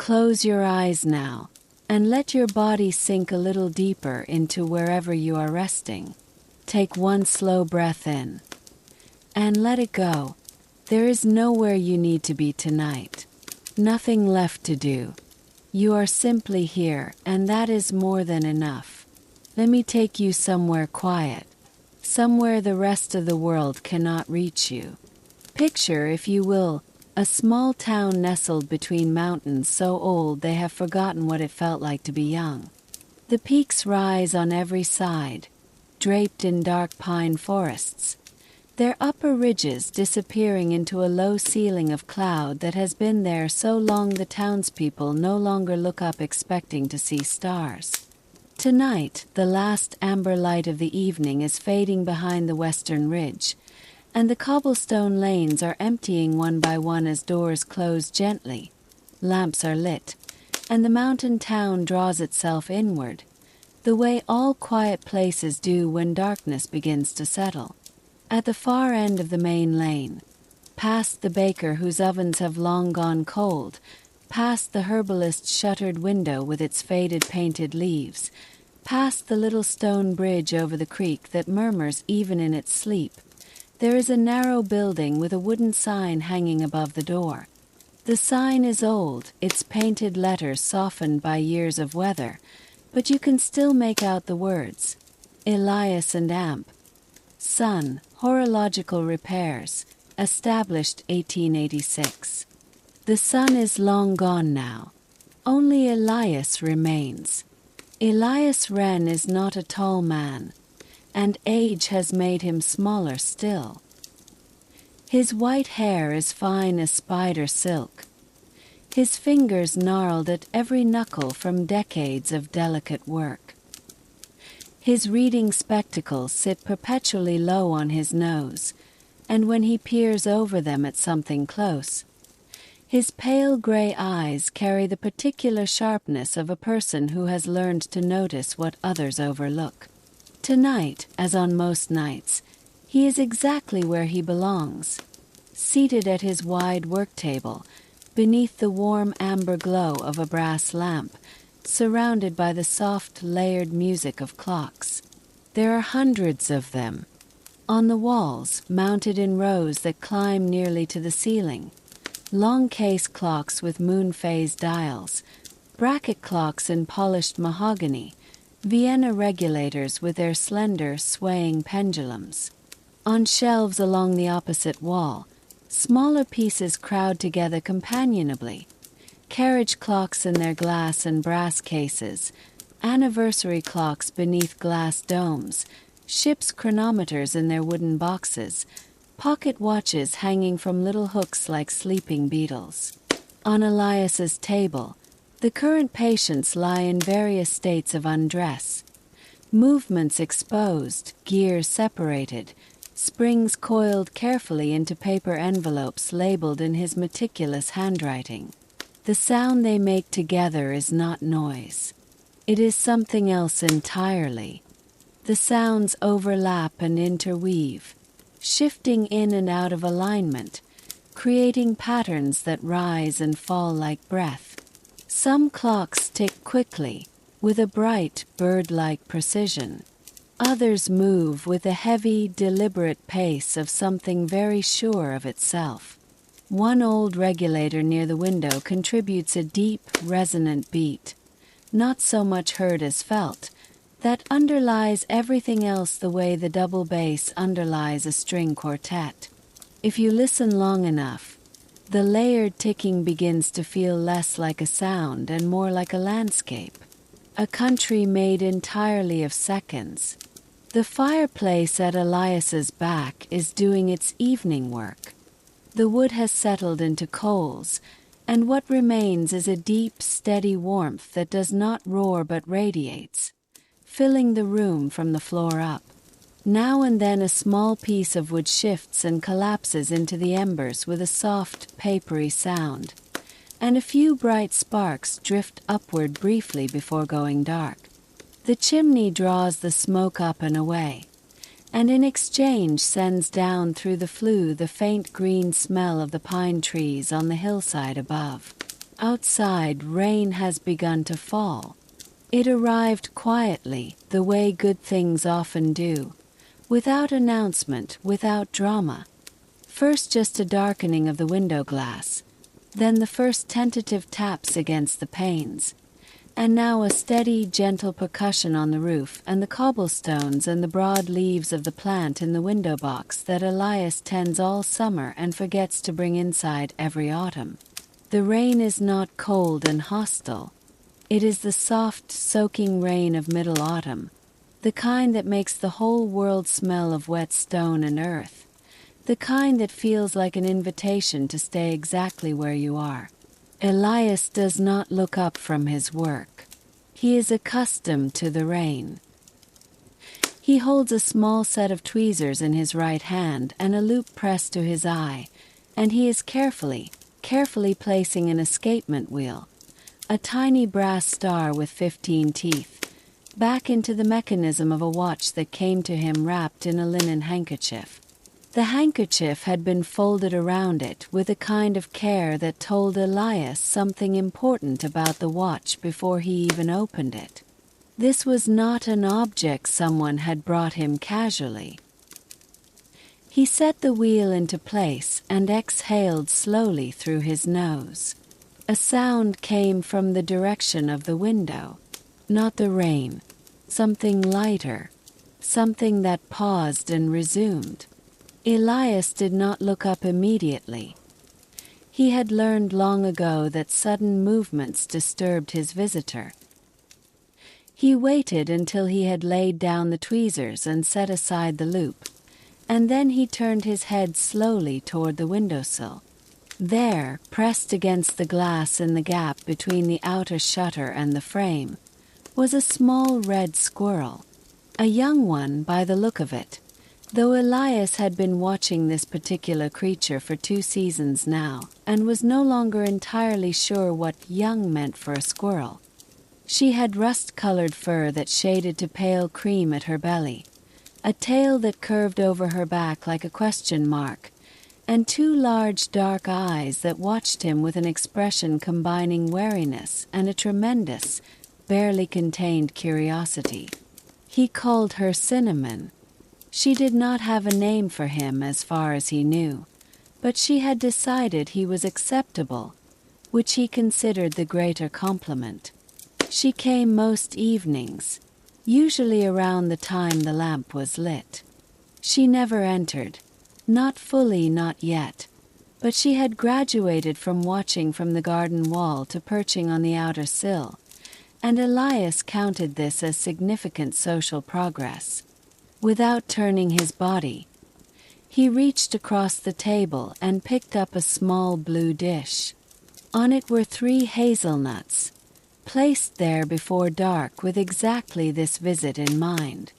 Close your eyes now, and let your body sink a little deeper into wherever you are resting. Take one slow breath in, and let it go. There is nowhere you need to be tonight. Nothing left to do. You are simply here, and that is more than enough. Let me take you somewhere quiet, somewhere the rest of the world cannot reach you. Picture, if you will, a small town nestled between mountains so old they have forgotten what it felt like to be young. The peaks rise on every side, draped in dark pine forests, their upper ridges disappearing into a low ceiling of cloud that has been there so long the townspeople no longer look up expecting to see stars. Tonight, the last amber light of the evening is fading behind the western ridge, and the cobblestone lanes are emptying one by one as doors close gently. Lamps are lit, and the mountain town draws itself inward, the way all quiet places do when darkness begins to settle. At the far end of the main lane, past the baker whose ovens have long gone cold, past the herbalist's shuttered window with its faded painted leaves, past the little stone bridge over the creek that murmurs even in its sleep, there is a narrow building with a wooden sign hanging above the door. The sign is old, its painted letters softened by years of weather, but you can still make out the words, Elias and Amp, Sun, Horological Repairs, established 1886. The sun is long gone now. Only Elias remains. Elias Wren is not a tall man, and age has made him smaller still. His white hair is fine as spider silk, his fingers gnarled at every knuckle from decades of delicate work. His reading spectacles sit perpetually low on his nose, and when he peers over them at something close, his pale gray eyes carry the particular sharpness of a person who has learned to notice what others overlook. Tonight, as on most nights, he is exactly where he belongs, seated at his wide work table, beneath the warm amber glow of a brass lamp, surrounded by the soft, layered music of clocks. There are hundreds of them, on the walls, mounted in rows that climb nearly to the ceiling. Long case clocks with moon phase dials, bracket clocks in polished mahogany, Vienna regulators with their slender, swaying pendulums. On shelves along the opposite wall, smaller pieces crowd together companionably. Carriage clocks in their glass and brass cases, anniversary clocks beneath glass domes, ships' chronometers in their wooden boxes, pocket watches hanging from little hooks like sleeping beetles. On Elias's table, the current patients lie in various states of undress, movements exposed, gears separated, springs coiled carefully into paper envelopes labeled in his meticulous handwriting. The sound they make together is not noise. It is something else entirely. The sounds overlap and interweave, shifting in and out of alignment, creating patterns that rise and fall like breath. Some clocks tick quickly, with a bright, bird-like precision. Others move with a heavy, deliberate pace of something very sure of itself. One old regulator near the window contributes a deep, resonant beat, not so much heard as felt, that underlies everything else the way the double bass underlies a string quartet. If you listen long enough, the layered ticking begins to feel less like a sound and more like a landscape, a country made entirely of seconds. The fireplace at Elias's back is doing its evening work. The wood has settled into coals, and what remains is a deep, steady warmth that does not roar but radiates, filling the room from the floor up. Now and then a small piece of wood shifts and collapses into the embers with a soft, papery sound, and a few bright sparks drift upward briefly before going dark. The chimney draws the smoke up and away, and in exchange sends down through the flue the faint green smell of the pine trees on the hillside above. Outside, rain has begun to fall. It arrived quietly, the way good things often do, without announcement, without drama. First just a darkening of the window glass, then the first tentative taps against the panes, and now a steady, gentle percussion on the roof and the cobblestones and the broad leaves of the plant in the window box that Elias tends all summer and forgets to bring inside every autumn. The rain is not cold and hostile. It is the soft, soaking rain of middle autumn, the kind that makes the whole world smell of wet stone and earth, the kind that feels like an invitation to stay exactly where you are. Elias does not look up from his work. He is accustomed to the rain. He holds a small set of tweezers in his right hand and a loop pressed to his eye, and he is carefully placing an escapement wheel, a tiny brass star with 15 teeth, back into the mechanism of a watch that came to him wrapped in a linen handkerchief. The handkerchief had been folded around it with a kind of care that told Elias something important about the watch before he even opened it. This was not an object someone had brought him casually. He set the wheel into place and exhaled slowly through his nose. A sound came from the direction of the window. Not the rain. Something lighter. Something that paused and resumed. Elias did not look up immediately. He had learned long ago that sudden movements disturbed his visitor. He waited until he had laid down the tweezers and set aside the loop, and then he turned his head slowly toward the windowsill. There, pressed against the glass in the gap between the outer shutter and the frame, was a small red squirrel, a young one by the look of it, though Elias had been watching this particular creature for 2 seasons now, and was no longer entirely sure what young meant for a squirrel. She had rust-colored fur that shaded to pale cream at her belly, a tail that curved over her back like a question mark, and 2 large dark eyes that watched him with an expression combining wariness and a tremendous, barely contained curiosity. He called her Cinnamon. She did not have a name for him as far as he knew, but she had decided he was acceptable, which he considered the greater compliment. She came most evenings, usually around the time the lamp was lit. She never entered, not fully, not yet, but she had graduated from watching from the garden wall to perching on the outer sill, and Elias counted this as significant social progress. Without turning his body, he reached across the table and picked up a small blue dish. On it were 3 hazelnuts, placed there before dark with exactly this visit in mind.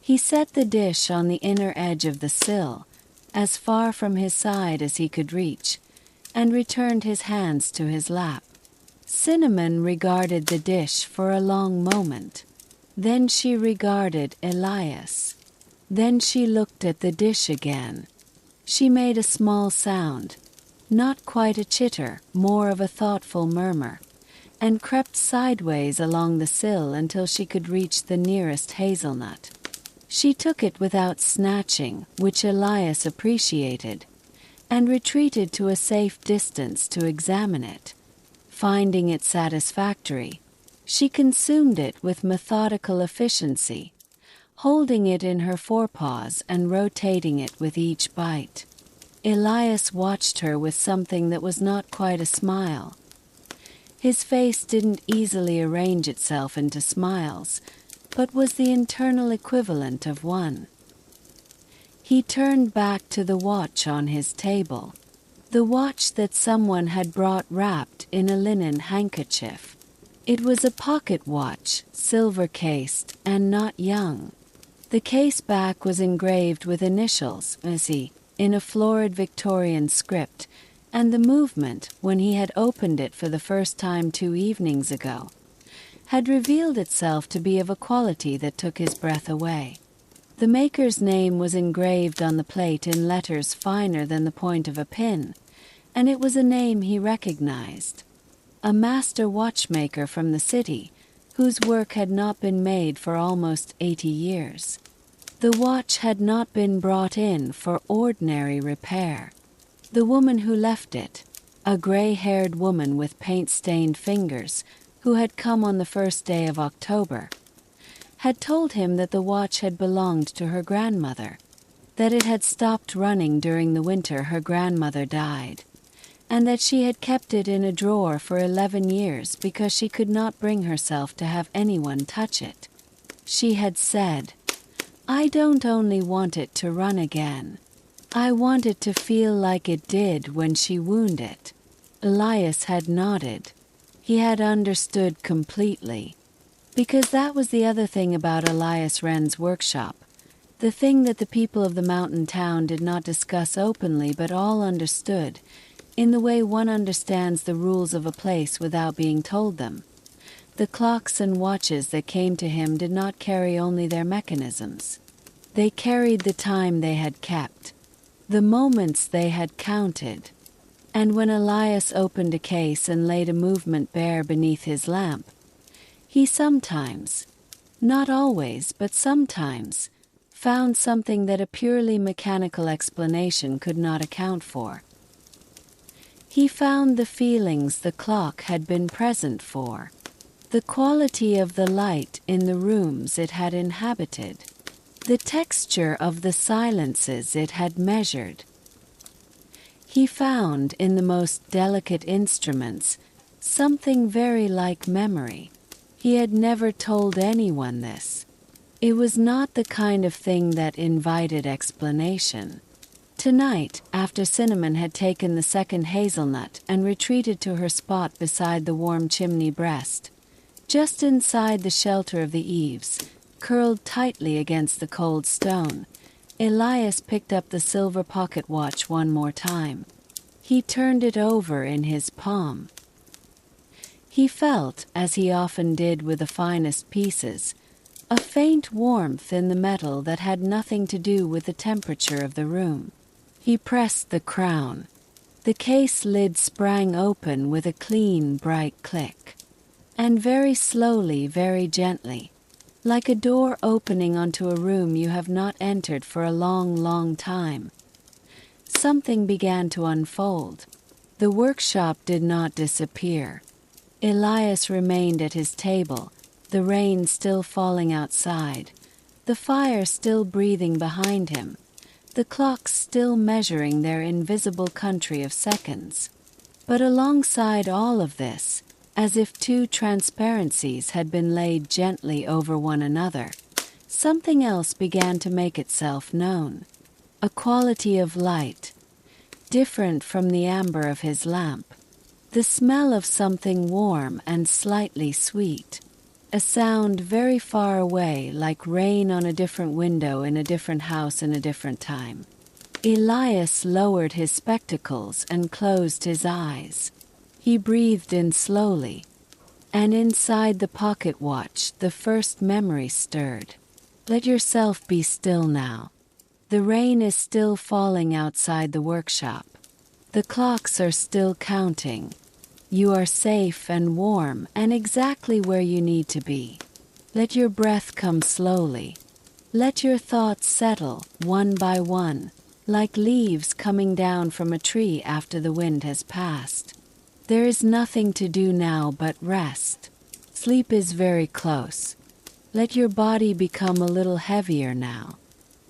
He set the dish on the inner edge of the sill, as far from his side as he could reach, and returned his hands to his lap. Cinnamon regarded the dish for a long moment. Then she regarded Elias. Then she looked at the dish again. She made a small sound, not quite a chitter, more of a thoughtful murmur, and crept sideways along the sill until she could reach the nearest hazelnut. She took it without snatching, which Elias appreciated, and retreated to a safe distance to examine it. Finding it satisfactory, she consumed it with methodical efficiency, holding it in her forepaws and rotating it with each bite. Elias watched her with something that was not quite a smile. His face didn't easily arrange itself into smiles, but was the internal equivalent of one. He turned back to the watch on his table, the watch that someone had brought wrapped in a linen handkerchief. It was a pocket watch, silver-cased, and not young. The case back was engraved with initials, in a florid Victorian script, and the movement, when he had opened it for the first time 2 evenings ago, had revealed itself to be of a quality that took his breath away. The maker's name was engraved on the plate in letters finer than the point of a pin, and it was a name he recognized. A master watchmaker from the city, whose work had not been made for almost 80 years. The watch had not been brought in for ordinary repair. The woman who left it, a gray-haired woman with paint-stained fingers, who had come on the first day of October, had told him that the watch had belonged to her grandmother, that it had stopped running during the winter her grandmother died, and that she had kept it in a drawer for 11 years because she could not bring herself to have anyone touch it. She had said, "I don't only want it to run again. I want it to feel like it did when she wounded it." Elias had nodded. He had understood completely. Because that was the other thing about Elias Wren's workshop, the thing that the people of the mountain town did not discuss openly but all understood, in the way one understands the rules of a place without being told them. The clocks and watches that came to him did not carry only their mechanisms. They carried the time they had kept, the moments they had counted. And when Elias opened a case and laid a movement bare beneath his lamp, he sometimes, not always, but sometimes, found something that a purely mechanical explanation could not account for. He found the feelings the clock had been present for, the quality of the light in the rooms it had inhabited, the texture of the silences it had measured. He found in the most delicate instruments something very like memory. He had never told anyone this. It was not the kind of thing that invited explanation. Tonight, after Cinnamon had taken the second hazelnut and retreated to her spot beside the warm chimney breast, just inside the shelter of the eaves, curled tightly against the cold stone, Elias picked up the silver pocket watch one more time. He turned it over in his palm. He felt, as he often did with the finest pieces, a faint warmth in the metal that had nothing to do with the temperature of the room. He pressed the crown. The case lid sprang open with a clean, bright click. And very slowly, very gently, like a door opening onto a room you have not entered for a long, long time, something began to unfold. The workshop did not disappear. Elias remained at his table, the rain still falling outside, the fire still breathing behind him, the clocks still measuring their invisible country of seconds. But alongside all of this, as if two transparencies had been laid gently over one another, something else began to make itself known. A quality of light, different from the amber of his lamp, the smell of something warm and slightly sweet, a sound very far away like rain on a different window in a different house in a different time. Elias lowered his spectacles and closed his eyes. He breathed in slowly, and inside the pocket watch the first memory stirred. Let yourself be still now. The rain is still falling outside the workshop. The clocks are still counting. You are safe and warm and exactly where you need to be. Let your breath come slowly. Let your thoughts settle, one by one, like leaves coming down from a tree after the wind has passed. There is nothing to do now but rest. Sleep is very close. Let your body become a little heavier now.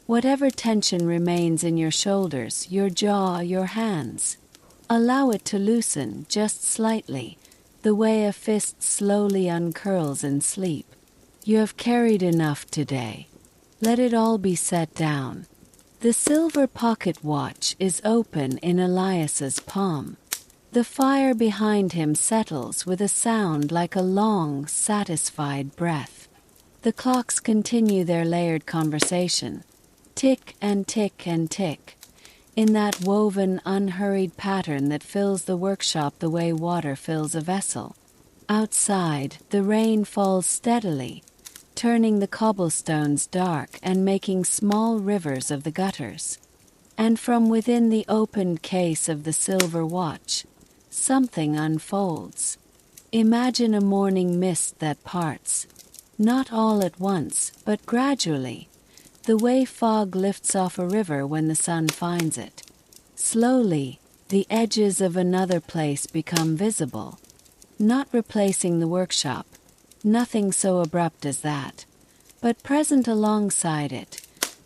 Whatever tension remains in your shoulders, your jaw, your hands, allow it to loosen just slightly, the way a fist slowly uncurls in sleep. You have carried enough today. Let it all be set down. The silver pocket watch is open in Elias's palm. The fire behind him settles with a sound like a long, satisfied breath. The clocks continue their layered conversation, tick and tick and tick, in that woven, unhurried pattern that fills the workshop the way water fills a vessel. Outside, the rain falls steadily, turning the cobblestones dark and making small rivers of the gutters. And from within the opened case of the silver watch, something unfolds. Imagine a morning mist that parts, not all at once, but gradually, the way fog lifts off a river when the sun finds it. Slowly, the edges of another place become visible, not replacing the workshop, nothing so abrupt as that, but present alongside it,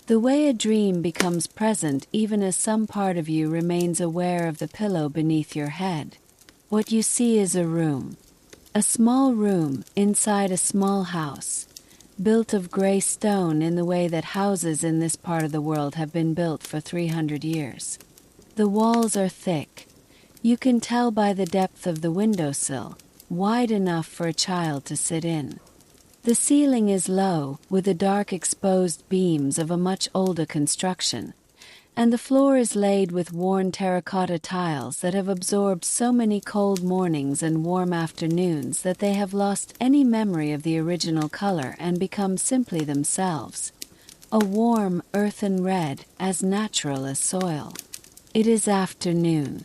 the way a dream becomes present even as some part of you remains aware of the pillow beneath your head. What you see is a room. A small room inside a small house, built of gray stone in the way that houses in this part of the world have been built for 300 years. The walls are thick. You can tell by the depth of the windowsill, wide enough for a child to sit in. The ceiling is low, with the dark exposed beams of a much older construction, and the floor is laid with worn terracotta tiles that have absorbed so many cold mornings and warm afternoons that they have lost any memory of the original color and become simply themselves, a warm earthen red as natural as soil. It is afternoon,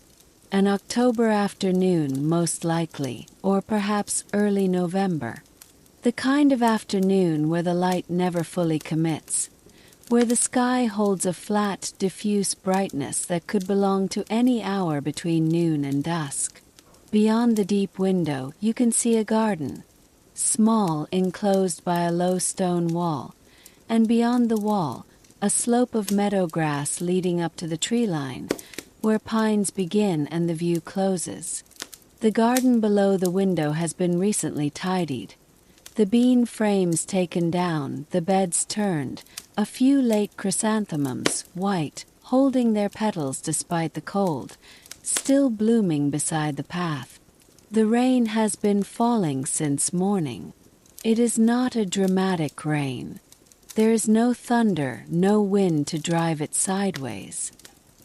an October afternoon most likely, or perhaps early November. The kind of afternoon where the light never fully commits, where the sky holds a flat, diffuse brightness that could belong to any hour between noon and dusk. Beyond the deep window, you can see a garden, small, enclosed by a low stone wall, and beyond the wall, a slope of meadow grass leading up to the tree line, where pines begin and the view closes. The garden below the window has been recently tidied. The bean frames taken down, the beds turned, a few late chrysanthemums, white, holding their petals despite the cold, still blooming beside the path. The rain has been falling since morning. It is not a dramatic rain. There is no thunder, no wind to drive it sideways.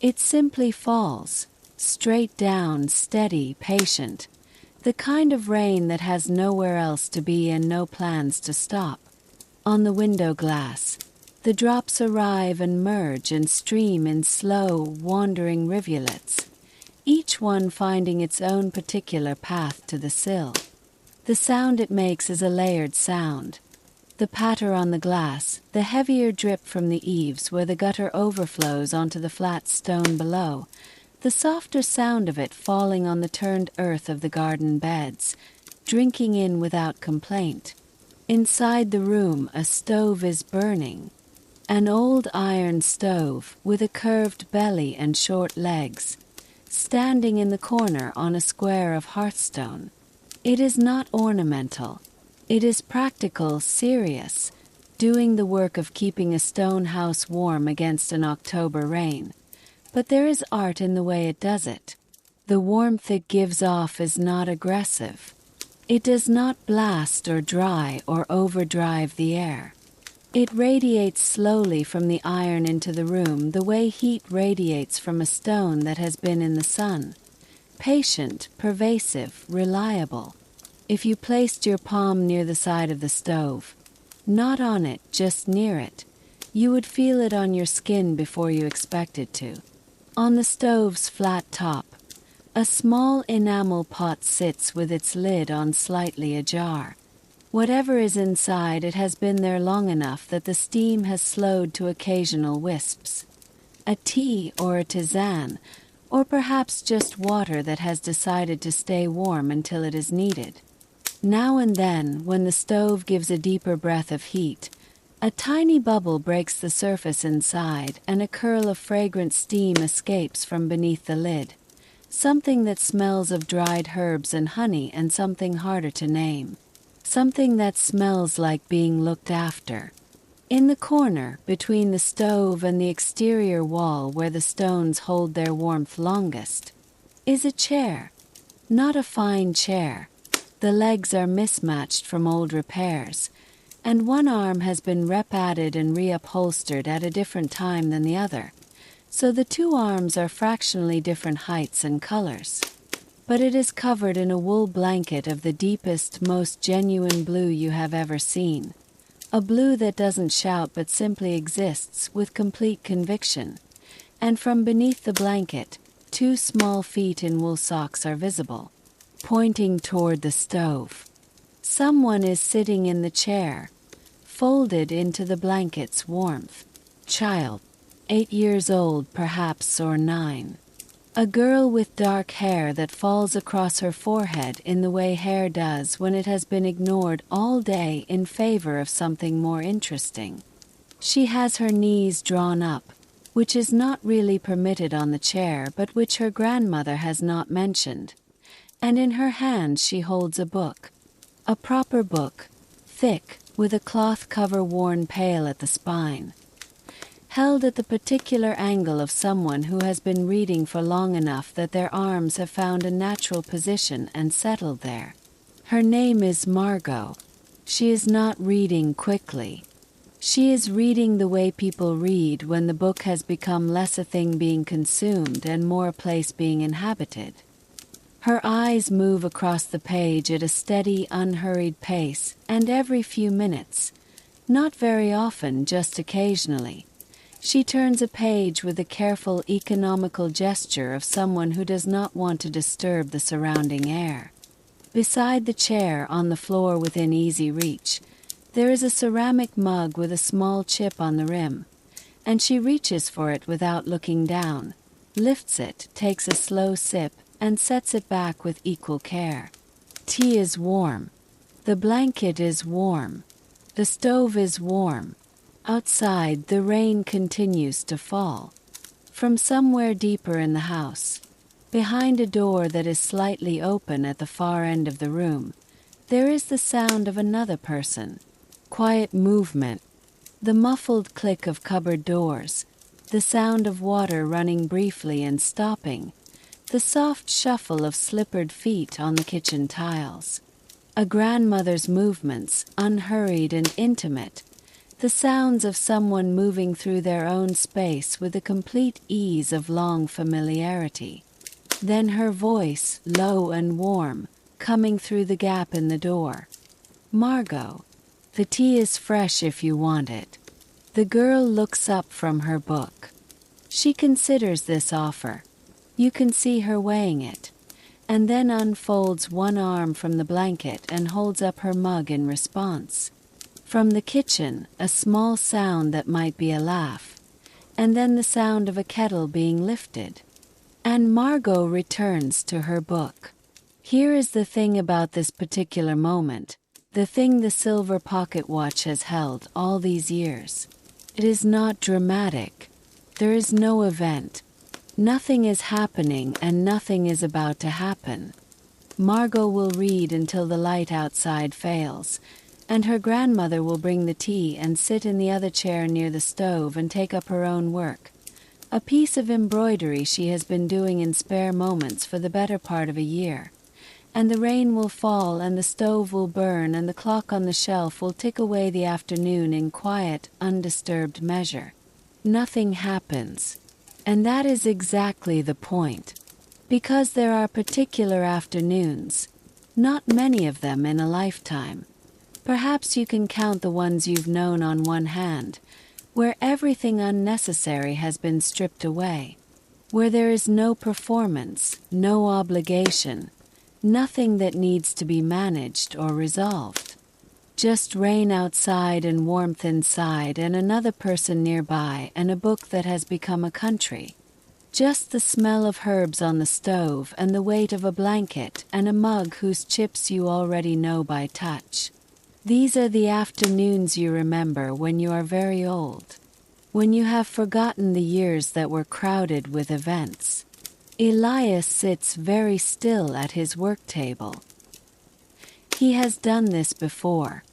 It simply falls, straight down, steady, patient. The kind of rain that has nowhere else to be and no plans to stop. On the window glass, the drops arrive and merge and stream in slow, wandering rivulets, each one finding its own particular path to the sill. The sound it makes is a layered sound. The patter on the glass, the heavier drip from the eaves where the gutter overflows onto the flat stone below, the softer sound of it falling on the turned earth of the garden beds, drinking in without complaint. Inside the room, a stove is burning. An old iron stove with a curved belly and short legs, standing in the corner on a square of hearthstone. It is not ornamental. It is practical, serious, doing the work of keeping a stone house warm against an October rain. But there is art in the way it does it. The warmth it gives off is not aggressive. It does not blast or dry or overdrive the air. It radiates slowly from the iron into the room the way heat radiates from a stone that has been in the sun. Patient, pervasive, reliable. If you placed your palm near the side of the stove, not on it, just near it, you would feel it on your skin before you expected to. On the stove's flat top, a small enamel pot sits with its lid on slightly ajar. Whatever is inside, it has been there long enough that the steam has slowed to occasional wisps. A tea or a tisane, or perhaps just water that has decided to stay warm until it is needed. Now and then, when the stove gives a deeper breath of heat, a tiny bubble breaks the surface inside and a curl of fragrant steam escapes from beneath the lid. Something that smells of dried herbs and honey and something harder to name. Something that smells like being looked after. In the corner, between the stove and the exterior wall where the stones hold their warmth longest, is a chair. Not a fine chair. The legs are mismatched from old repairs, and one arm has been rep-added and reupholstered at a different time than the other, so the two arms are fractionally different heights and colors. But it is covered in a wool blanket of the deepest, most genuine blue you have ever seen. A blue that doesn't shout but simply exists with complete conviction, and from beneath the blanket, 2 small feet in wool socks are visible, pointing toward the stove. Someone is sitting in the chair, folded into the blanket's warmth. Child, 8 years old perhaps, or 9. A girl with dark hair that falls across her forehead in the way hair does when it has been ignored all day in favor of something more interesting. She has her knees drawn up, which is not really permitted on the chair but which her grandmother has not mentioned, and in her hand she holds a book. A proper book, thick, with a cloth cover worn pale at the spine, held at the particular angle of someone who has been reading for long enough that their arms have found a natural position and settled there. Her name is Margot. She is not reading quickly. She is reading the way people read when the book has become less a thing being consumed and more a place being inhabited. Her eyes move across the page at a steady, unhurried pace, and every few minutes, not very often, just occasionally, she turns a page with a careful, economical gesture of someone who does not want to disturb the surrounding air. Beside the chair, on the floor within easy reach, there is a ceramic mug with a small chip on the rim, and she reaches for it without looking down, lifts it, takes a slow sip, and sets it back with equal care. Tea is warm. The blanket is warm. The stove is warm. Outside, the rain continues to fall. From somewhere deeper in the house, behind a door that is slightly open at the far end of the room, there is the sound of another person. Quiet movement, the muffled click of cupboard doors, the sound of water running briefly and stopping, the soft shuffle of slippered feet on the kitchen tiles. A grandmother's movements, unhurried and intimate, the sounds of someone moving through their own space with the complete ease of long familiarity. Then her voice, low and warm, coming through the gap in the door. Margot, the tea is fresh if you want it. The girl looks up from her book. She considers this offer. You can see her weighing it, and then unfolds one arm from the blanket and holds up her mug in response. From the kitchen, a small sound that might be a laugh, and then the sound of a kettle being lifted. And Margot returns to her book. Here is the thing about this particular moment, the thing the silver pocket watch has held all these years. It is not dramatic. There is no event. Nothing is happening and nothing is about to happen. Margot will read until the light outside fails, and her grandmother will bring the tea and sit in the other chair near the stove and take up her own work, a piece of embroidery she has been doing in spare moments for the better part of a year. And the rain will fall and the stove will burn and the clock on the shelf will tick away the afternoon in quiet, undisturbed measure. Nothing happens. And that is exactly the point. Because there are particular afternoons, not many of them in a lifetime. Perhaps you can count the ones you've known on one hand, where everything unnecessary has been stripped away, where there is no performance, no obligation, nothing that needs to be managed or resolved. Just rain outside and warmth inside and another person nearby and a book that has become a country. Just the smell of herbs on the stove and the weight of a blanket and a mug whose chips you already know by touch. These are the afternoons you remember when you are very old, when you have forgotten the years that were crowded with events. Elias sits very still at his work table. He has done this before,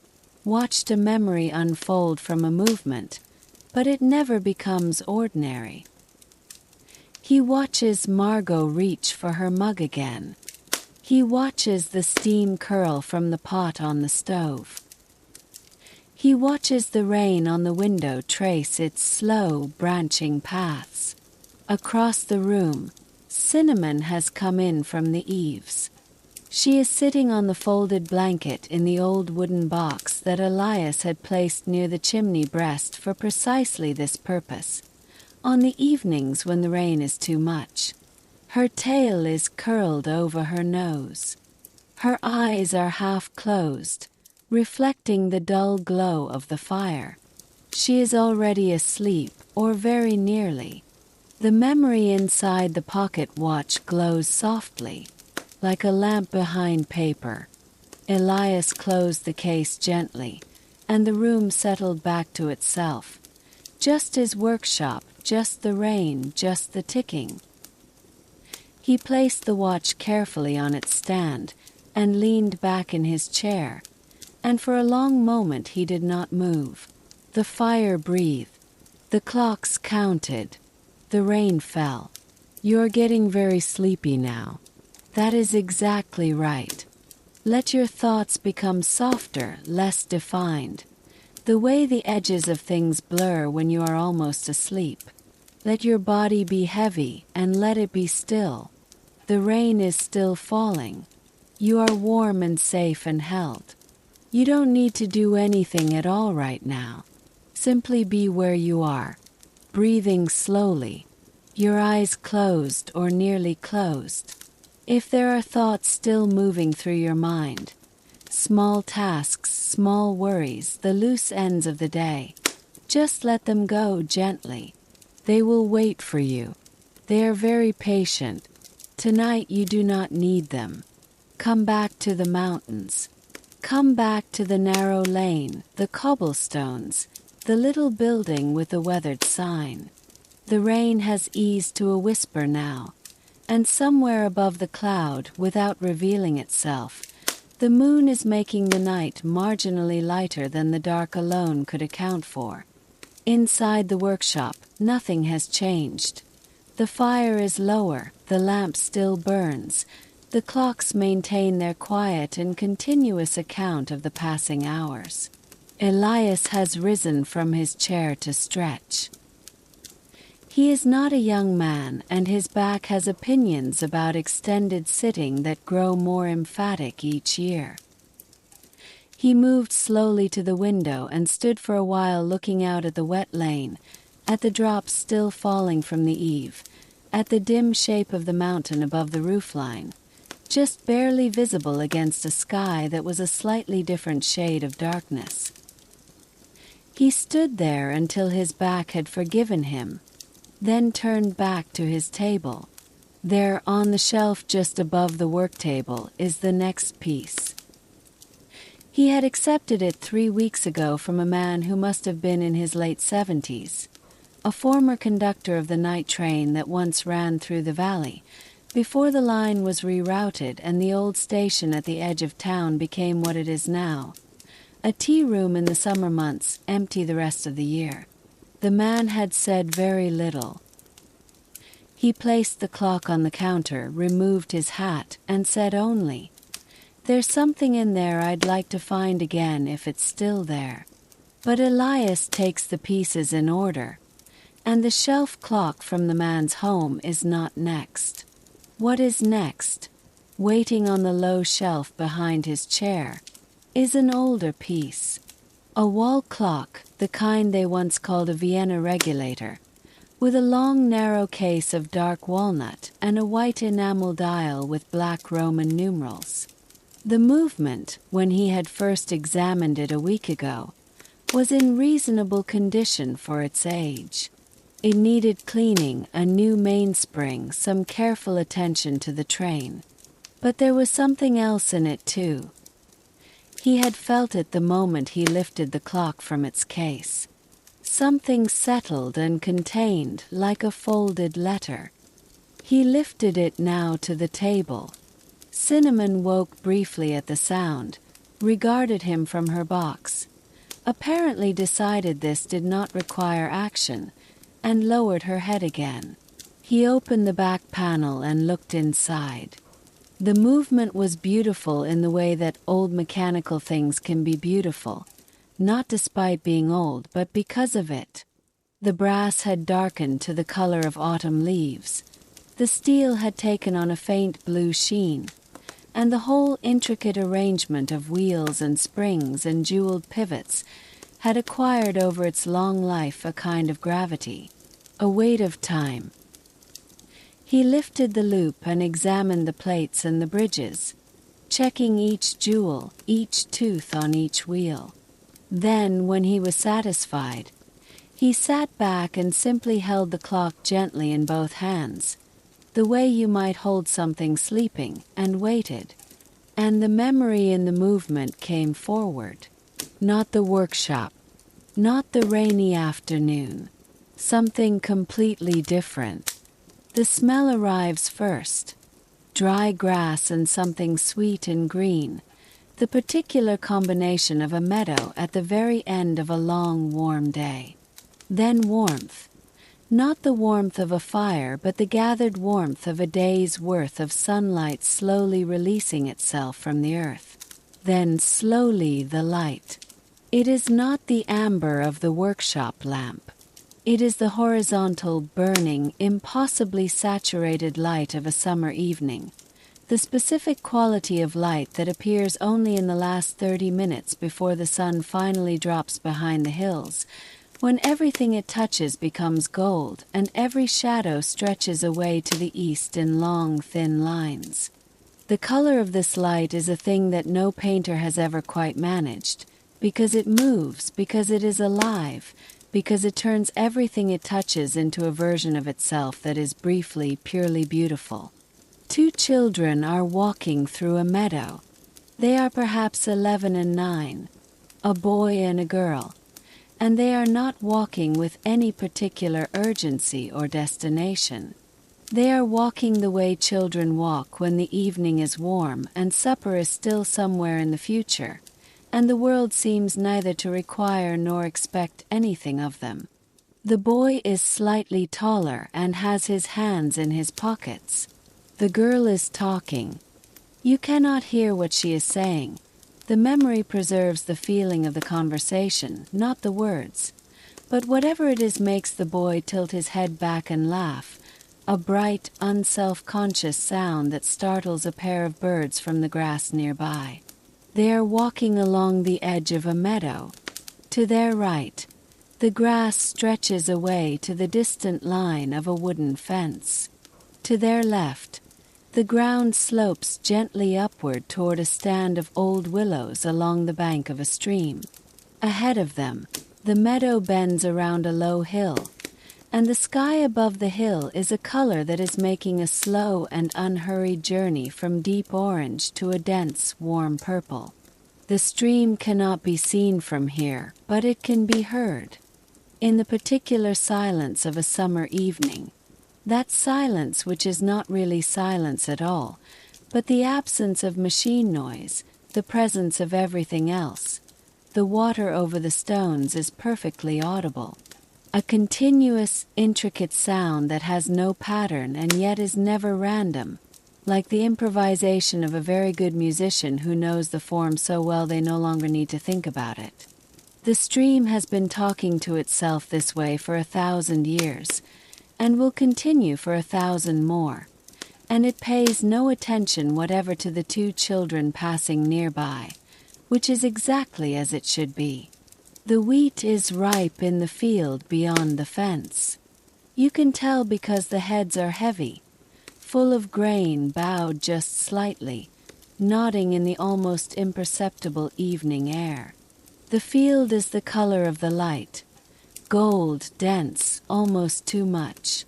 watched a memory unfold from a movement, but it never becomes ordinary. He watches Margot reach for her mug again. He watches the steam curl from the pot on the stove. He watches the rain on the window trace its slow, branching paths. Across the room, Cinnamon has come in from the eaves. She is sitting on the folded blanket in the old wooden box that Elias had placed near the chimney breast for precisely this purpose, on the evenings when the rain is too much. Her tail is curled over her nose. Her eyes are half closed, reflecting the dull glow of the fire. She is already asleep, or very nearly. The memory inside the pocket watch glows softly, like a lamp behind paper. Elias closed the case gently, and the room settled back to itself. Just his workshop, just the rain, just the ticking. He placed the watch carefully on its stand and leaned back in his chair, and for a long moment he did not move. The fire breathed. The clocks counted. The rain fell. "You're getting very sleepy now." "That is exactly right. Let your thoughts become softer, less defined. The way the edges of things blur when you are almost asleep. Let your body be heavy and let it be still. The rain is still falling. You are warm and safe and held. You don't need to do anything at all right now. Simply be where you are, breathing slowly, your eyes closed or nearly closed. If there are thoughts still moving through your mind, small tasks, small worries, the loose ends of the day, just let them go gently. They will wait for you. They are very patient. Tonight you do not need them. Come back to the mountains. Come back to the narrow lane, the cobblestones, the little building with the weathered sign. The rain has eased to a whisper now, and somewhere above the cloud, without revealing itself, the moon is making the night marginally lighter than the dark alone could account for. Inside the workshop, nothing has changed. The fire is lower, the lamp still burns, the clocks maintain their quiet and continuous account of the passing hours. Elias has risen from his chair to stretch. He is not a young man, and his back has opinions about extended sitting that grow more emphatic each year. He moved slowly to the window and stood for a while looking out at the wet lane, at the drops still falling from the eave, at the dim shape of the mountain above the roofline, just barely visible against a sky that was a slightly different shade of darkness. He stood there until his back had forgiven him, then turned back to his table. There, on the shelf just above the work table, is the next piece. He had accepted it 3 weeks ago from a man who must have been in his late 70s, a former conductor of the night train that once ran through the valley, before the line was rerouted and the old station at the edge of town became what it is now, a tea room in the summer months, empty the rest of the year. The man had said very little. He placed the clock on the counter, removed his hat, and said only, "There's something in there I'd like to find again if it's still there." But Elias takes the pieces in order, and the shelf clock from the man's home is not next. What is next, waiting on the low shelf behind his chair, is an older piece. A wall clock, the kind they once called a Vienna regulator, with a long narrow case of dark walnut and a white enamel dial with black Roman numerals. The movement, when he had first examined it a week ago, was in reasonable condition for its age. It needed cleaning, a new mainspring, some careful attention to the train. But there was something else in it too. He had felt it the moment he lifted the clock from its case. Something settled and contained, like a folded letter. He lifted it now to the table. Cinnamon woke briefly at the sound, regarded him from her box, apparently decided this did not require action, and lowered her head again. He opened the back panel and looked inside. The movement was beautiful in the way that old mechanical things can be beautiful, not despite being old, but because of it. The brass had darkened to the color of autumn leaves. The steel had taken on a faint blue sheen, and the whole intricate arrangement of wheels and springs and jeweled pivots had acquired over its long life a kind of gravity. a weight of time. He lifted the loop and examined the plates and the bridges, checking each jewel, each tooth on each wheel. Then, when he was satisfied, he sat back and simply held the clock gently in both hands, the way you might hold something sleeping, and waited. And the memory in the movement came forward. Not the workshop, not the rainy afternoon, something completely different. The smell arrives first, dry grass and something sweet and green, the particular combination of a meadow at the very end of a long, warm day. Then warmth, not the warmth of a fire, but the gathered warmth of a day's worth of sunlight slowly releasing itself from the earth. Then slowly the light. It is not the amber of the workshop lamp. It is the horizontal, burning, impossibly saturated light of a summer evening, the specific quality of light that appears only in the last 30 minutes before the sun finally drops behind the hills, when everything it touches becomes gold and every shadow stretches away to the east in long, thin lines. The color of this light is a thing that no painter has ever quite managed, because it moves, because it is alive, because it turns everything it touches into a version of itself that is briefly, purely beautiful. Two children are walking through a meadow. They are perhaps 11 and 9, a boy and a girl, and they are not walking with any particular urgency or destination. They are walking the way children walk when the evening is warm and supper is still somewhere in the future, and the world seems neither to require nor expect anything of them. The boy is slightly taller and has his hands in his pockets. The girl is talking. You cannot hear what she is saying. The memory preserves the feeling of the conversation, not the words. But whatever it is makes the boy tilt his head back and laugh, a bright, unself-conscious sound that startles a pair of birds from the grass nearby. They are walking along the edge of a meadow. To their right, the grass stretches away to the distant line of a wooden fence. To their left, the ground slopes gently upward toward a stand of old willows along the bank of a stream. Ahead of them, the meadow bends around a low hill, and the sky above the hill is a color that is making a slow and unhurried journey from deep orange to a dense, warm purple. The stream cannot be seen from here, but it can be heard. In the particular silence of a summer evening, that silence which is not really silence at all, but the absence of machine noise, the presence of everything else. The water over the stones is perfectly audible. A continuous, intricate sound that has no pattern and yet is never random, like the improvisation of a very good musician who knows the form so well they no longer need to think about it. The stream has been talking to itself this way for 1,000 years, and will continue for 1,000 more, and it pays no attention whatever to the two children passing nearby, which is exactly as it should be. The wheat is ripe in the field beyond the fence. You can tell because the heads are heavy, full of grain bowed just slightly, nodding in the almost imperceptible evening air. The field is the color of the light, gold, dense, almost too much.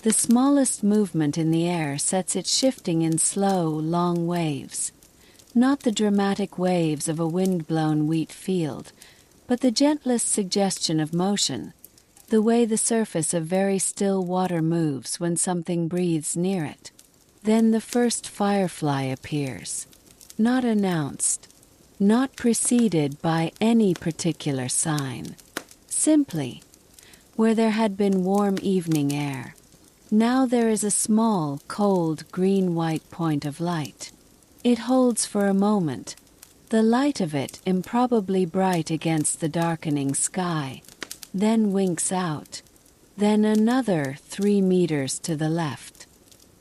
The smallest movement in the air sets it shifting in slow, long waves. Not the dramatic waves of a wind-blown wheat field, but the gentlest suggestion of motion, the way the surface of very still water moves when something breathes near it. Then the first firefly appears, not announced, not preceded by any particular sign. Simply, where there had been warm evening air, now there is a small, cold, green-white point of light. It holds for a moment, the light of it improbably bright against the darkening sky, then winks out, then another 3 meters to the left,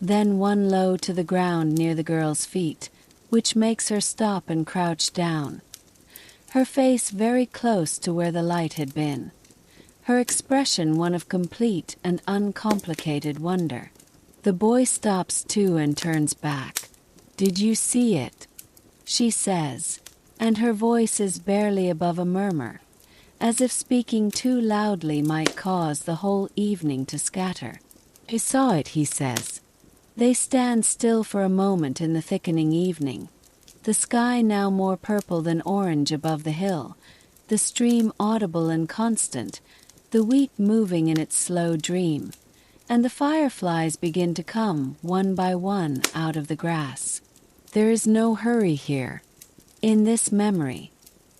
then one low to the ground near the girl's feet, which makes her stop and crouch down, her face very close to where the light had been. her expression one of complete and uncomplicated wonder. The boy stops too and turns back. "Did you see it?" she says, and her voice is barely above a murmur, as if speaking too loudly might cause the whole evening to scatter. "I saw it," he says. They stand still for a moment in the thickening evening, the sky now more purple than orange above the hill, the stream audible and constant, the wheat moving in its slow dream, and the fireflies begin to come, one by one, out of the grass. There is no hurry here. In this memory,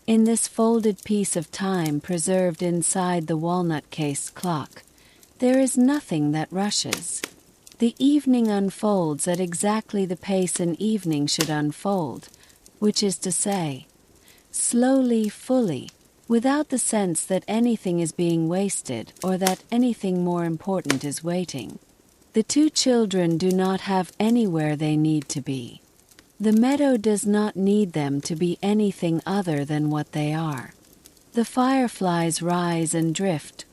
in this folded piece of time preserved inside the walnut-cased clock, there is nothing that rushes. The evening unfolds at exactly the pace an evening should unfold, which is to say, slowly, fully, without the sense that anything is being wasted or that anything more important is waiting. The two children do not have anywhere they need to be. The meadow does not need them to be anything other than what they are. The fireflies rise and drift,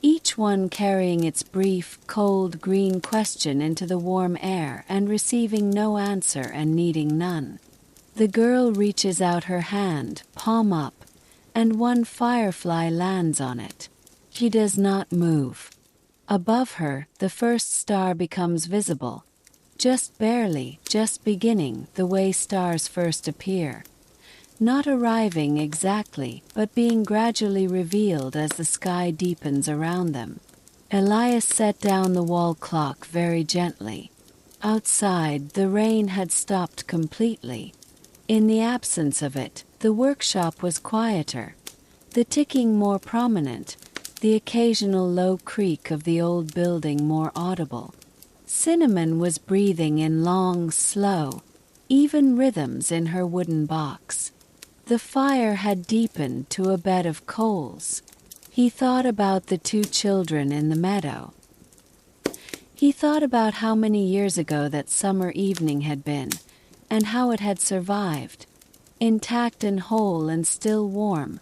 each one carrying its brief, cold, green question into the warm air and receiving no answer and needing none. The girl reaches out her hand, palm up, and one firefly lands on it. She does not move. Above her, the first star becomes visible, just barely, just beginning, the way stars first appear. Not arriving exactly, but being gradually revealed as the sky deepens around them. Elias set down the wall clock very gently. Outside, the rain had stopped completely. In the absence of it, the workshop was quieter, the ticking more prominent, the occasional low creak of the old building more audible. Cinnamon was breathing in long, slow, even rhythms in her wooden box. The fire had deepened to a bed of coals. He thought about the two children in the meadow. He thought about how many years ago that summer evening had been, and how it had survived, intact and whole and still warm,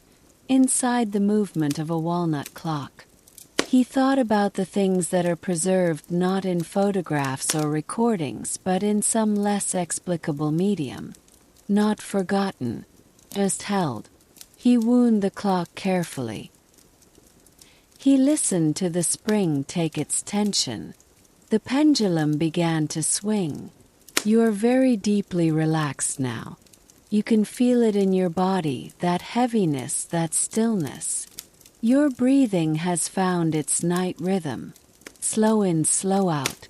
inside the movement of a walnut clock. He thought about the things that are preserved not in photographs or recordings, but in some less explicable medium. Not forgotten, just held. He wound the clock carefully. He listened to the spring take its tension. The pendulum began to swing. You are very deeply relaxed now. You can feel it in your body, that heaviness, that stillness. Your breathing has found its night rhythm. Slow in, slow out.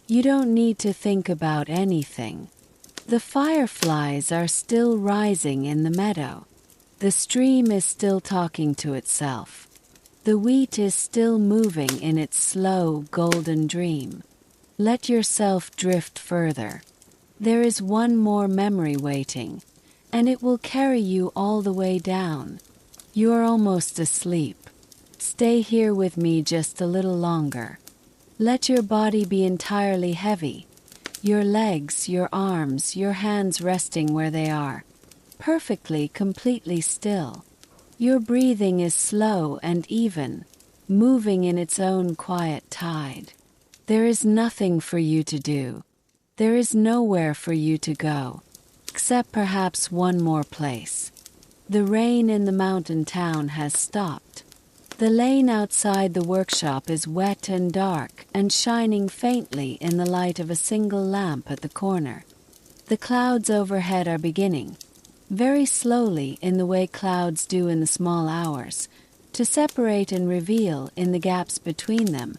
You don't need to think about anything. The fireflies are still rising in the meadow. The stream is still talking to itself. The wheat is still moving in its slow, golden dream. Let yourself drift further. There is one more memory waiting, and it will carry you all the way down. You are almost asleep. Stay here with me just a little longer. Let your body be entirely heavy. Your legs, your arms, your hands resting where they are. Perfectly, completely still. Your breathing is slow and even, moving in its own quiet tide. There is nothing for you to do. There is nowhere for you to go, except perhaps one more place. The rain in the mountain town has stopped. The lane outside the workshop is wet and dark and shining faintly in the light of a single lamp at the corner. The clouds overhead are beginning, very slowly in the way clouds do in the small hours, to separate and reveal, in the gaps between them,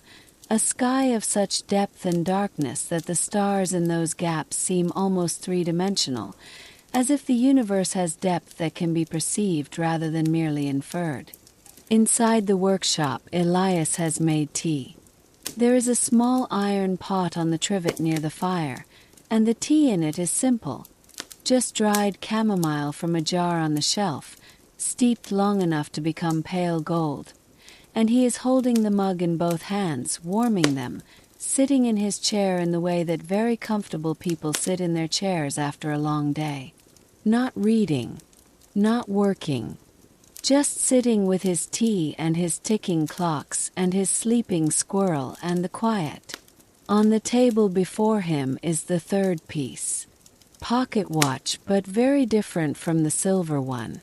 a sky of such depth and darkness that the stars in those gaps seem almost three-dimensional, as if the universe has depth that can be perceived rather than merely inferred. Inside the workshop, Elias has made tea. There is a small iron pot on the trivet near the fire, and the tea in it is simple, just dried chamomile from a jar on the shelf, steeped long enough to become pale gold. And he is holding the mug in both hands, warming them, sitting in his chair in the way that very comfortable people sit in their chairs after a long day. Not reading, not working, just sitting with his tea and his ticking clocks and his sleeping squirrel and the quiet. On the table before him is the third piece. Pocket watch, but very different from the silver one.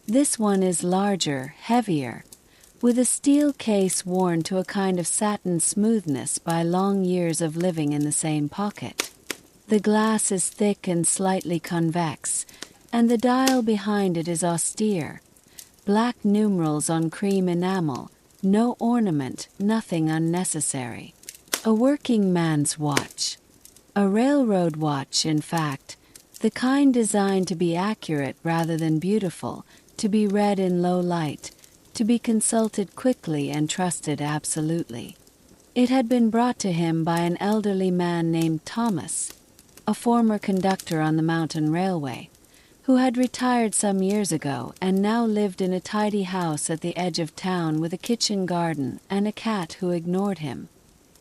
This one is larger, heavier, with a steel case worn to a kind of satin smoothness by long years of living in the same pocket. The glass is thick and slightly convex, and the dial behind it is austere. Black numerals on cream enamel, no ornament, nothing unnecessary. A working man's watch. A railroad watch, in fact, the kind designed to be accurate rather than beautiful, to be read in low light, to be consulted quickly and trusted absolutely. It had been brought to him by an elderly man named Thomas, a former conductor on the mountain railway, who had retired some years ago and now lived in a tidy house at the edge of town with a kitchen garden and a cat who ignored him.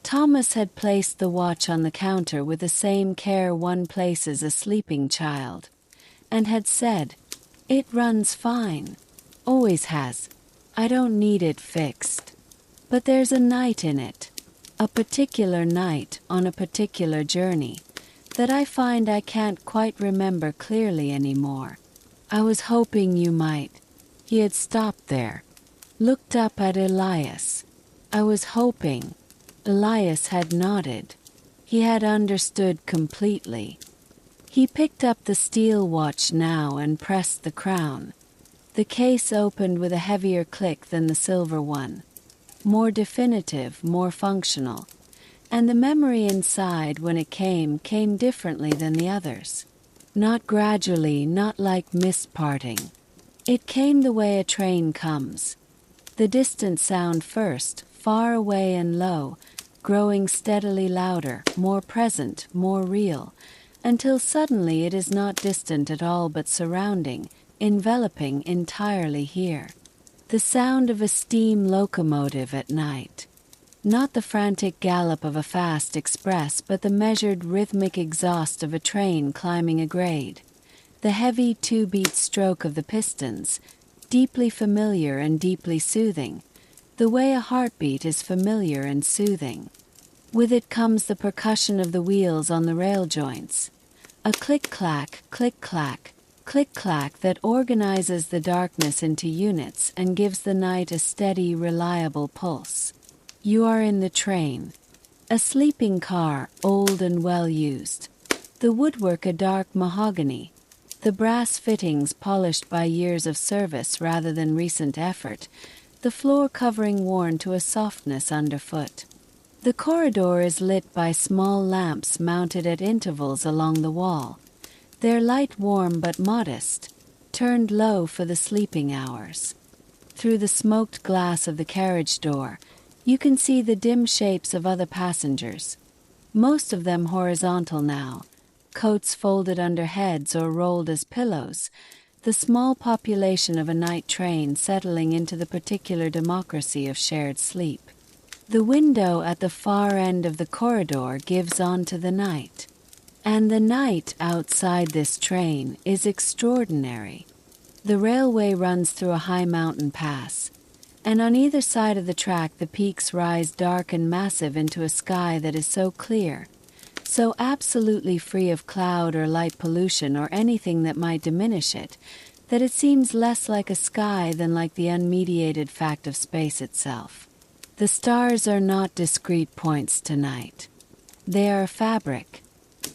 Thomas had placed the watch on the counter with the same care one places a sleeping child, and had said, "It runs fine. Always has. I don't need it fixed. But there's a night in it, a particular night on a particular journey, that I find I can't quite remember clearly anymore. I was hoping you might." He had stopped there, looked up at Elias. "I was hoping." Elias had nodded. He had understood completely. He picked up the steel watch now and pressed the crown. The case opened with a heavier click than the silver one, more definitive, more functional, and the memory inside, when it came differently than the others. Not gradually, not like mist parting. It came the way a train comes. The distant sound first, far away and low, growing steadily louder, more present, more real, until suddenly it is not distant at all but surrounding, enveloping entirely here. The sound of a steam locomotive at night. Not the frantic gallop of a fast express, but the measured rhythmic exhaust of a train climbing a grade. The heavy two-beat stroke of the pistons, deeply familiar and deeply soothing, the way a heartbeat is familiar and soothing. With it comes the percussion of the wheels on the rail joints. A click-clack, click-clack, click-clack that organizes the darkness into units and gives the night a steady, reliable pulse. You are in the train. A sleeping car, old and well used. The woodwork a dark mahogany. The brass fittings polished by years of service rather than recent effort. The floor covering worn to a softness underfoot. The corridor is lit by small lamps mounted at intervals along the wall, their light warm but modest, turned low for the sleeping hours. Through the smoked glass of the carriage door, you can see the dim shapes of other passengers, most of them horizontal now, coats folded under heads or rolled as pillows, the small population of a night train settling into the particular democracy of shared sleep. The window at the far end of the corridor gives on to the night. And the night outside this train is extraordinary. The railway runs through a high mountain pass, and on either side of the track the peaks rise dark and massive into a sky that is so clear, so absolutely free of cloud or light pollution or anything that might diminish it, that it seems less like a sky than like the unmediated fact of space itself. The stars are not discrete points tonight. They are a fabric,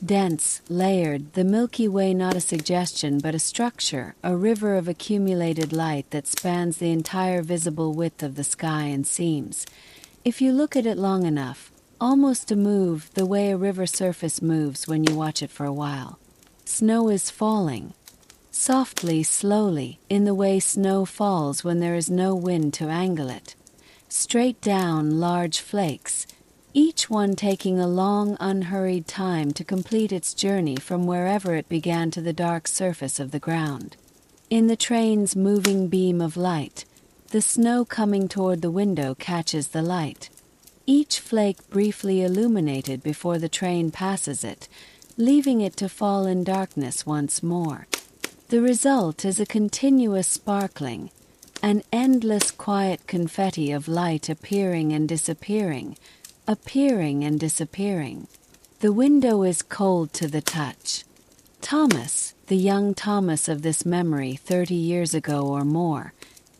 dense, layered, the Milky Way not a suggestion but a structure, a river of accumulated light that spans the entire visible width of the sky and seems, if you look at it long enough, almost to move the way a river surface moves when you watch it for a while. Snow is falling, softly, slowly, in the way snow falls when there is no wind to angle it. Straight down, large flakes, each one taking a long, unhurried time to complete its journey from wherever it began to the dark surface of the ground. In the train's moving beam of light, the snow coming toward the window catches the light, each flake briefly illuminated before the train passes it, leaving it to fall in darkness once more. The result is a continuous sparkling, an endless quiet confetti of light appearing and disappearing, appearing and disappearing. The window is cold to the touch. Thomas, the young Thomas of this memory 30 years ago or more,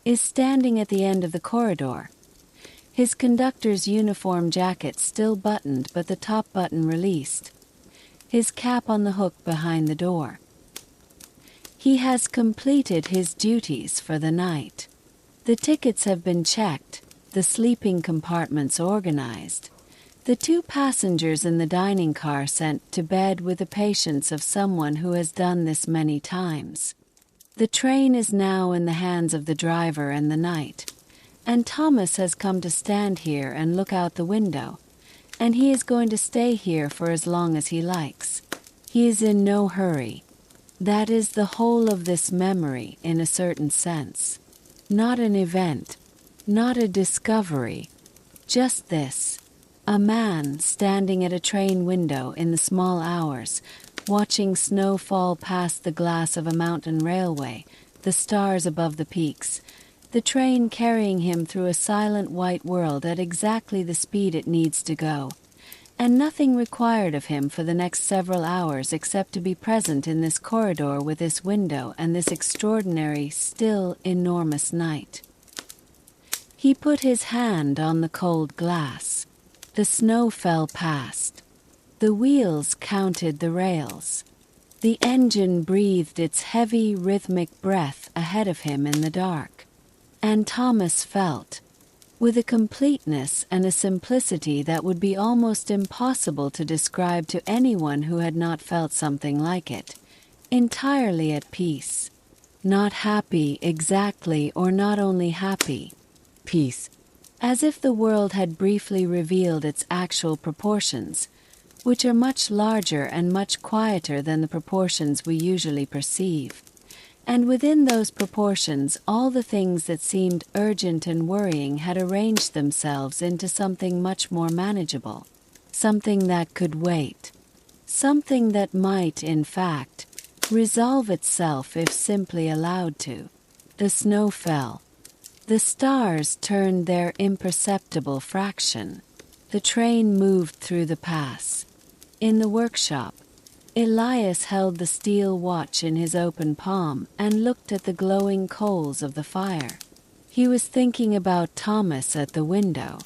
is standing at the end of the corridor. His conductor's uniform jacket still buttoned but the top button released. His cap on the hook behind the door. He has completed his duties for the night. The tickets have been checked, the sleeping compartments organized, the 2 passengers in the dining car sent to bed with the patience of someone who has done this many times. The train is now in the hands of the driver and the night, and Thomas has come to stand here and look out the window, and he is going to stay here for as long as he likes. He is in no hurry. That is the whole of this memory in a certain sense. Not an event, not a discovery, just this. A man standing at a train window in the small hours, watching snow fall past the glass of a mountain railway, the stars above the peaks, the train carrying him through a silent white world at exactly the speed it needs to go, and nothing required of him for the next several hours except to be present in this corridor with this window and this extraordinary, still, enormous night. He put his hand on the cold glass. The snow fell past. The wheels counted the rails. The engine breathed its heavy, rhythmic breath ahead of him in the dark. And Thomas felt, with a completeness and a simplicity that would be almost impossible to describe to anyone who had not felt something like it, entirely at peace. Not happy exactly, or not only happy. Peace. As if the world had briefly revealed its actual proportions, which are much larger and much quieter than the proportions we usually perceive. And within those proportions, all the things that seemed urgent and worrying had arranged themselves into something much more manageable, something that could wait, something that might, in fact, resolve itself if simply allowed to. The snow fell. The stars turned their imperceptible fraction. The train moved through the pass. In the workshop, Elias held the steel watch in his open palm and looked at the glowing coals of the fire. He was thinking about Thomas at the window.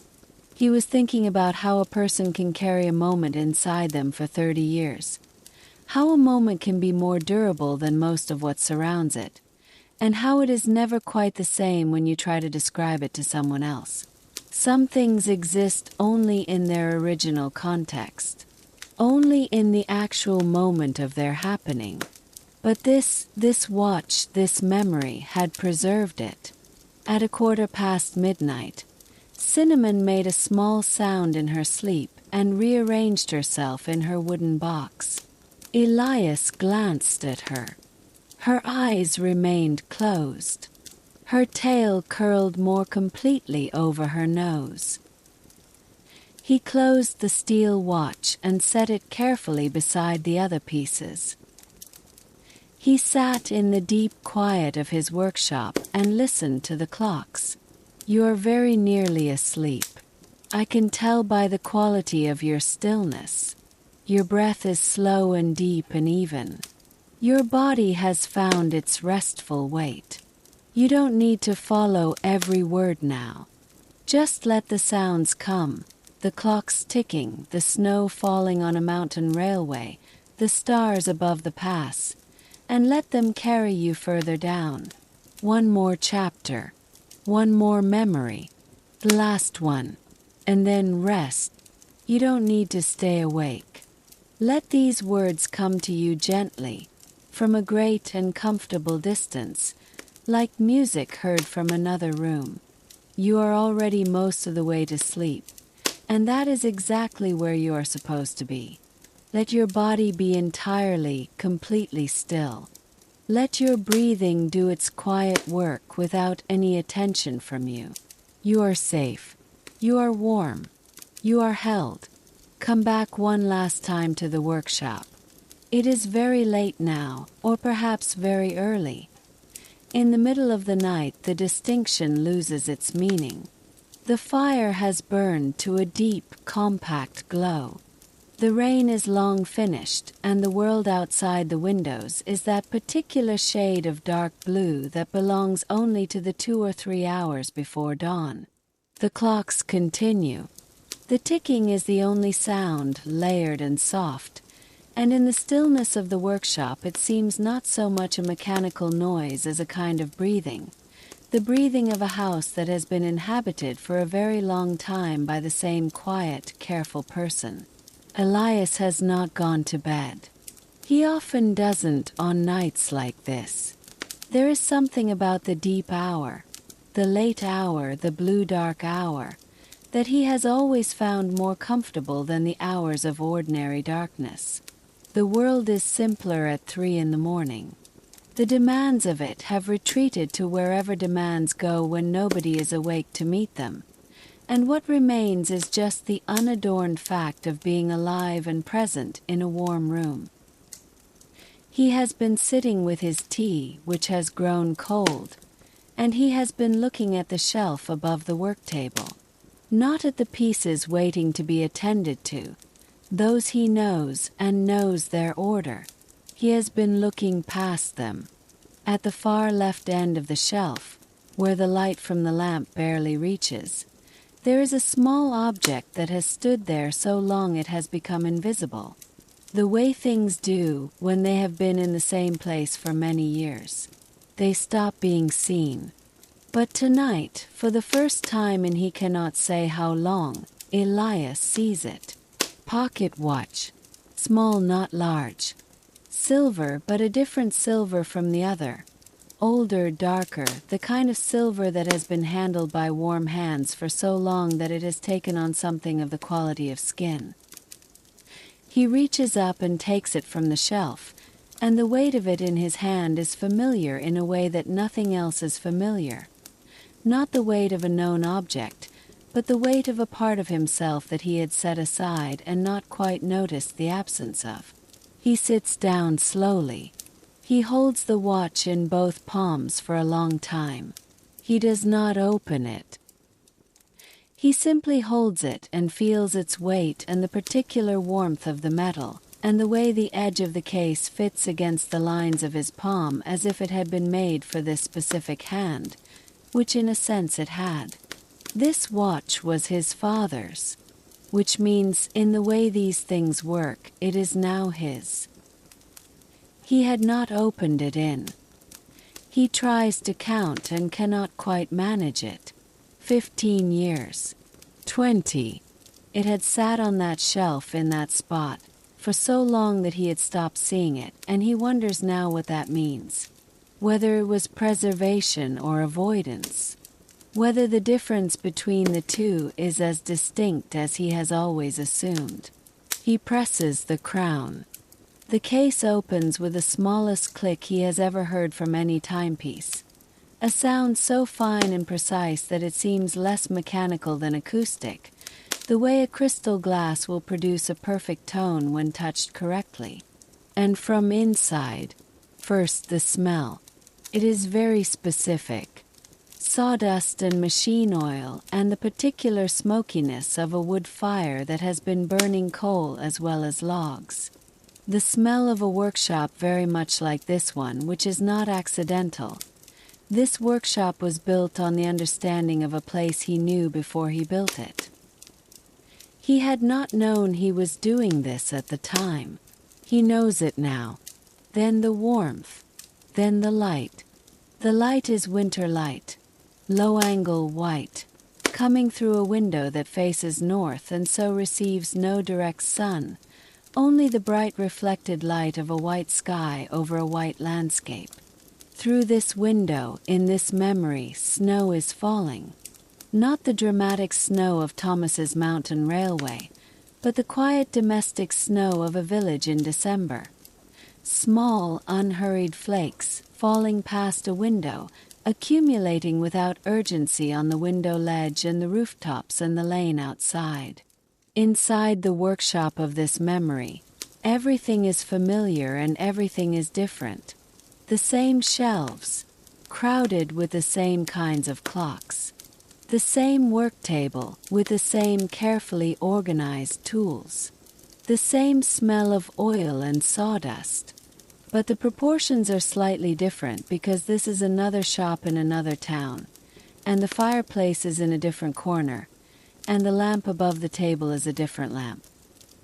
He was thinking about how a person can carry a moment inside them for 30 years. How a moment can be more durable than most of what surrounds it. And how it is never quite the same when you try to describe it to someone else. Some things exist only in their original context, only in the actual moment of their happening. But this watch, this memory, had preserved it. At midnight, Cinnamon made a small sound in her sleep and rearranged herself in her wooden box. Elias glanced at her. Her eyes remained closed. Her tail curled more completely over her nose. He closed the steel watch and set it carefully beside the other pieces. He sat in the deep quiet of his workshop and listened to the clocks. "You are very nearly asleep. I can tell by the quality of your stillness. Your breath is slow and deep and even. Your body has found its restful weight. You don't need to follow every word now. Just let the sounds come, the clocks ticking, the snow falling on a mountain railway, the stars above the pass, and let them carry you further down. One more chapter, one more memory, the last one, and then rest. You don't need to stay awake. Let these words come to you gently, from a great and comfortable distance, like music heard from another room. You are already most of the way to sleep, and that is exactly where you are supposed to be. Let your body be entirely, completely still. Let your breathing do its quiet work without any attention from you. You are safe. You are warm. You are held. Come back one last time to the workshop. It is very late now, or perhaps very early. In the middle of the night, the distinction loses its meaning. The fire has burned to a deep, compact glow. The rain is long finished, and the world outside the windows is that particular shade of dark blue that belongs only to the 2 or 3 hours before dawn. The clocks continue. The ticking is the only sound, layered and soft, and in the stillness of the workshop it seems not so much a mechanical noise as a kind of breathing, the breathing of a house that has been inhabited for a very long time by the same quiet, careful person. Elias has not gone to bed. He often doesn't on nights like this. There is something about the deep hour, the late hour, the blue dark hour, that he has always found more comfortable than the hours of ordinary darkness. The world is simpler at 3 in the morning. The demands of it have retreated to wherever demands go when nobody is awake to meet them, and what remains is just the unadorned fact of being alive and present in a warm room. He has been sitting with his tea, which has grown cold, and he has been looking at the shelf above the work table, not at the pieces waiting to be attended to. Those he knows, and knows their order. He has been looking past them. At the far left end of the shelf, where the light from the lamp barely reaches, there is a small object that has stood there so long it has become invisible, the way things do when they have been in the same place for many years. They stop being seen. But tonight, for the first time in he cannot say how long, Elias sees it. Pocket watch. Small, not large. Silver, but a different silver from the other. Older, darker, the kind of silver that has been handled by warm hands for so long that it has taken on something of the quality of skin. He reaches up and takes it from the shelf, and the weight of it in his hand is familiar in a way that nothing else is familiar. Not the weight of a known object, but the weight of a part of himself that he had set aside and not quite noticed the absence of. He sits down slowly. He holds the watch in both palms for a long time. He does not open it. He simply holds it and feels its weight and the particular warmth of the metal, and the way the edge of the case fits against the lines of his palm as if it had been made for this specific hand, which in a sense it had. This watch was his father's, which means, in the way these things work, it is now his. He had not opened it in. He tries to count and cannot quite manage it. 15 years. 20. It had sat on that shelf in that spot for so long that he had stopped seeing it, and he wonders now what that means. Whether it was preservation or avoidance. Whether the difference between the two is as distinct as he has always assumed. He presses the crown. The case opens with the smallest click he has ever heard from any timepiece. A sound so fine and precise that it seems less mechanical than acoustic, the way a crystal glass will produce a perfect tone when touched correctly. And from inside, first the smell. It is very specific. Sawdust and machine oil, and the particular smokiness of a wood fire that has been burning coal as well as logs. The smell of a workshop very much like this one, which is not accidental. This workshop was built on the understanding of a place he knew before he built it. He had not known he was doing this at the time. He knows it now. Then the warmth. Then the light. The light is winter light. Low-angle white, coming through a window that faces north and so receives no direct sun, only the bright reflected light of a white sky over a white landscape. Through this window, in this memory, snow is falling. Not the dramatic snow of Thomas's mountain railway, but the quiet domestic snow of a village in December. Small, unhurried flakes falling past a window, accumulating without urgency on the window ledge and the rooftops and the lane outside. Inside the workshop of this memory, everything is familiar and everything is different. The same shelves, crowded with the same kinds of clocks. The same work table with the same carefully organized tools. The same smell of oil and sawdust. But the proportions are slightly different because this is another shop in another town, and the fireplace is in a different corner, and the lamp above the table is a different lamp.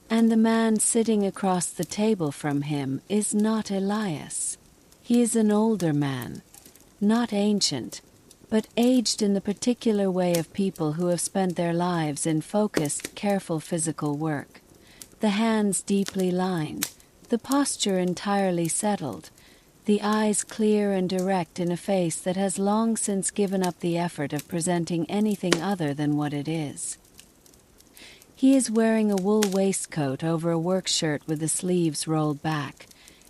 And the man sitting across the table from him is not Elias. He is an older man, not ancient, but aged in the particular way of people who have spent their lives in focused, careful physical work. The hands deeply lined, the posture entirely settled, the eyes clear and direct in a face that has long since given up the effort of presenting anything other than what it is. He is wearing a wool waistcoat over a work shirt with the sleeves rolled back,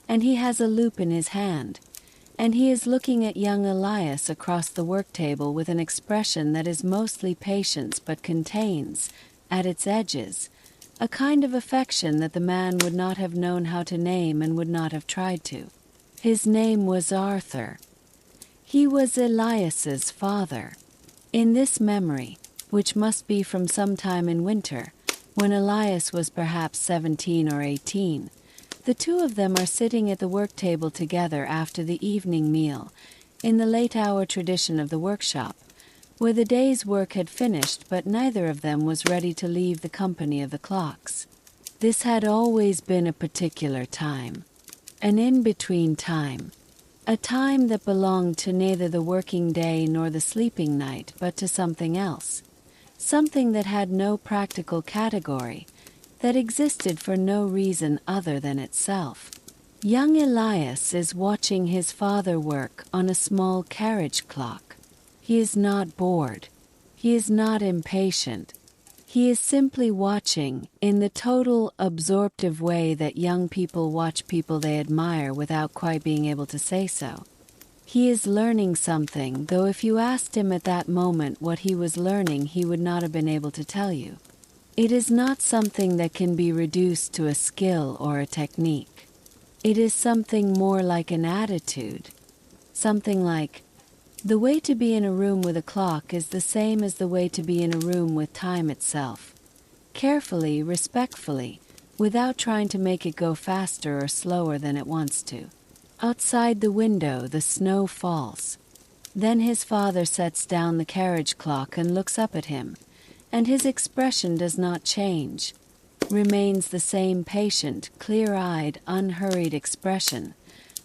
and he has a loop in his hand, and he is looking at young Elias across the work table with an expression that is mostly patience but contains, at its edges, a kind of affection that the man would not have known how to name and would not have tried to. His name was Arthur. He was Elias's father. In this memory, which must be from some time in winter, when Elias was perhaps 17 or 18, the two of them are sitting at the work table together after the evening meal, in the late-hour tradition of the workshop, where the day's work had finished but neither of them was ready to leave the company of the clocks. This had always been a particular time, an in-between time, a time that belonged to neither the working day nor the sleeping night but to something else, something that had no practical category, that existed for no reason other than itself. Young Elias is watching his father work on a small carriage clock. He is not bored. He is not impatient. He is simply watching in the total absorptive way that young people watch people they admire without quite being able to say so. He is learning something, though if you asked him at that moment what he was learning, he would not have been able to tell you. It is not something that can be reduced to a skill or a technique. It is something more like an attitude. Something like, the way to be in a room with a clock is the same as the way to be in a room with time itself. Carefully, respectfully, without trying to make it go faster or slower than it wants to. Outside the window, the snow falls. Then his father sets down the carriage clock and looks up at him, and his expression does not change, remains the same patient, clear-eyed, unhurried expression,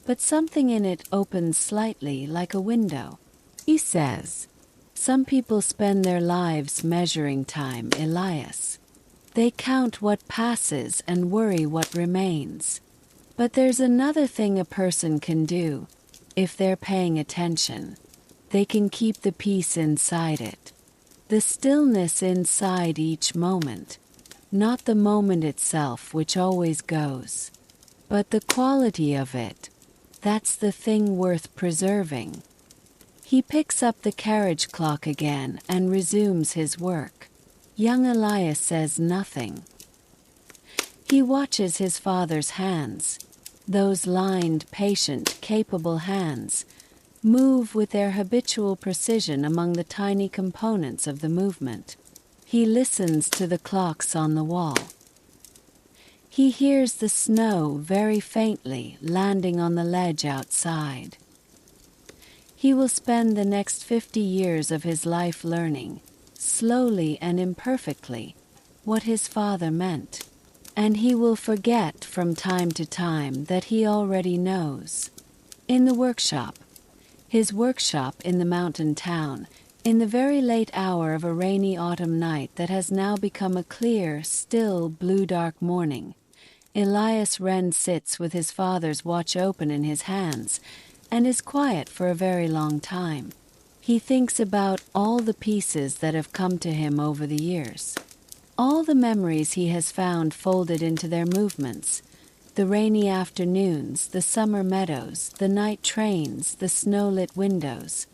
but something in it opens slightly like a window. He says, "Some people spend their lives measuring time, Elias. They count what passes and worry what remains. But there's another thing a person can do, if they're paying attention. They can keep the peace inside it. The stillness inside each moment, not the moment itself which always goes, but the quality of it. That's the thing worth preserving." He picks up the carriage clock again and resumes his work. Young Elias says nothing. He watches his father's hands, those lined, patient, capable hands, move with their habitual precision among the tiny components of the movement. He listens to the clocks on the wall. He hears the snow very faintly landing on the ledge outside. He will spend the next 50 years of his life learning, slowly and imperfectly, what his father meant. And he will forget from time to time that he already knows. In the workshop, his workshop in the mountain town, in the very late hour of a rainy autumn night that has now become a clear, still, blue-dark morning, Elias Wren sits with his father's watch open in his hands and is quiet for a very long time. He thinks about all the pieces that have come to him over the years, all the memories he has found folded into their movements, the rainy afternoons, the summer meadows, the night trains, the snow-lit windows,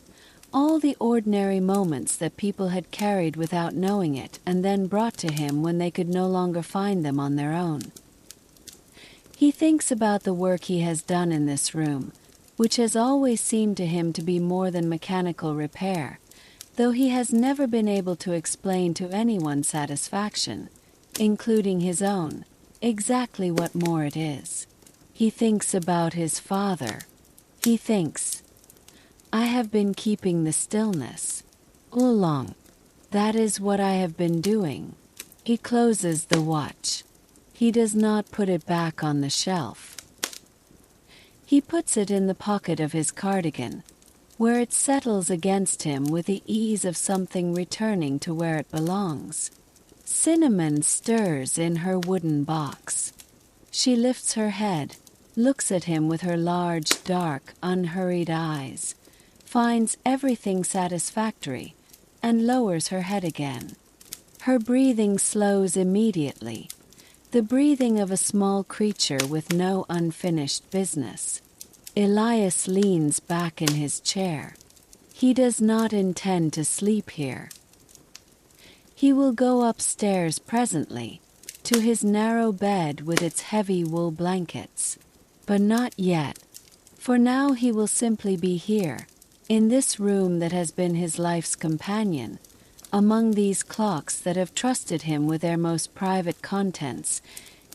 all the ordinary moments that people had carried without knowing it and then brought to him when they could no longer find them on their own. He thinks about the work he has done in this room, which has always seemed to him to be more than mechanical repair, though he has never been able to explain to anyone's satisfaction, including his own, exactly what more it is. He thinks about his father. He thinks, I have been keeping the stillness all along. That is what I have been doing. He closes the watch. He does not put it back on the shelf. He puts it in the pocket of his cardigan, where it settles against him with the ease of something returning to where it belongs. Cinnamon stirs in her wooden box. She lifts her head, looks at him with her large, dark, unhurried eyes, finds everything satisfactory, and lowers her head again. Her breathing slows immediately, the breathing of a small creature with no unfinished business. Elias leans back in his chair. He does not intend to sleep here. He will go upstairs presently, to his narrow bed with its heavy wool blankets. But not yet. For now he will simply be here, in this room that has been his life's companion, among these clocks that have trusted him with their most private contents,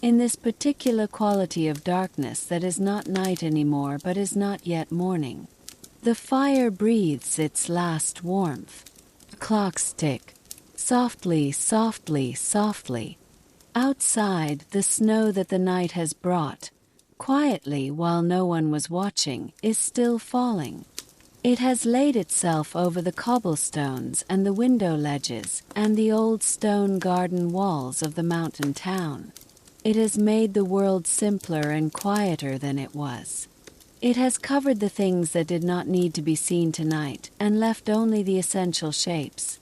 in this particular quality of darkness that is not night anymore but is not yet morning. The fire breathes its last warmth. The clocks tick, softly, softly, softly. Outside, the snow that the night has brought, quietly while no one was watching, is still falling. It has laid itself over the cobblestones and the window ledges and the old stone garden walls of the mountain town. It has made the world simpler and quieter than it was. It has covered the things that did not need to be seen tonight and left only the essential shapes.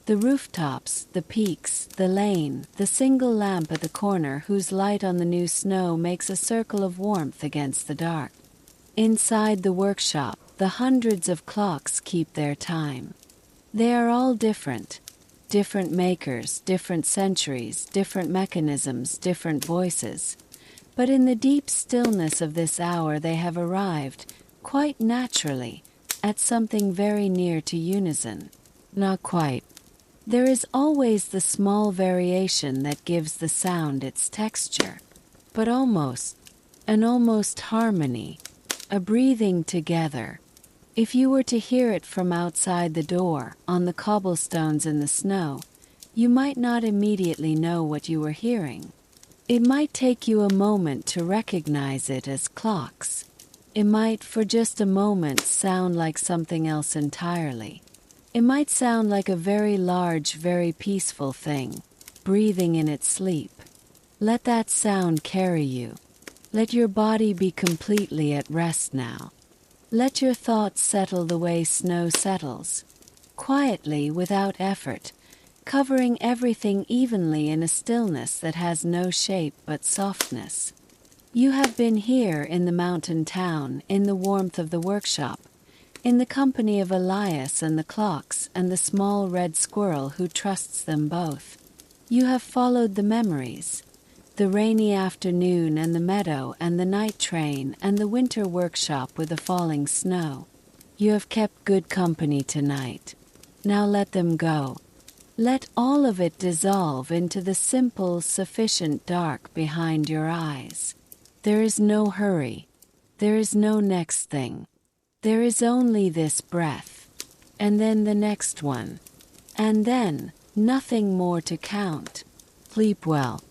The rooftops, the peaks, the lane, the single lamp at the corner whose light on the new snow makes a circle of warmth against the dark. Inside the workshop, the hundreds of clocks keep their time. They are all different. Different makers, different centuries, different mechanisms, different voices. But in the deep stillness of this hour they have arrived, quite naturally, at something very near to unison. Not quite. There is always the small variation that gives the sound its texture. But almost, an almost harmony, a breathing together. If you were to hear it from outside the door, on the cobblestones in the snow, you might not immediately know what you were hearing. It might take you a moment to recognize it as clocks. It might, for just a moment, sound like something else entirely. It might sound like a very large, very peaceful thing, breathing in its sleep. Let that sound carry you. Let your body be completely at rest now. Let your thoughts settle the way snow settles, quietly, without effort, covering everything evenly in a stillness that has no shape but softness. You have been here in the mountain town, in the warmth of the workshop, in the company of Elias and the clocks and the small red squirrel who trusts them both. You have followed the memories, the rainy afternoon and the meadow and the night train and the winter workshop with the falling snow. You have kept good company tonight. Now let them go. Let all of it dissolve into the simple, sufficient dark behind your eyes. There is no hurry. There is no next thing. There is only this breath, and then the next one, and then nothing more to count. Sleep well.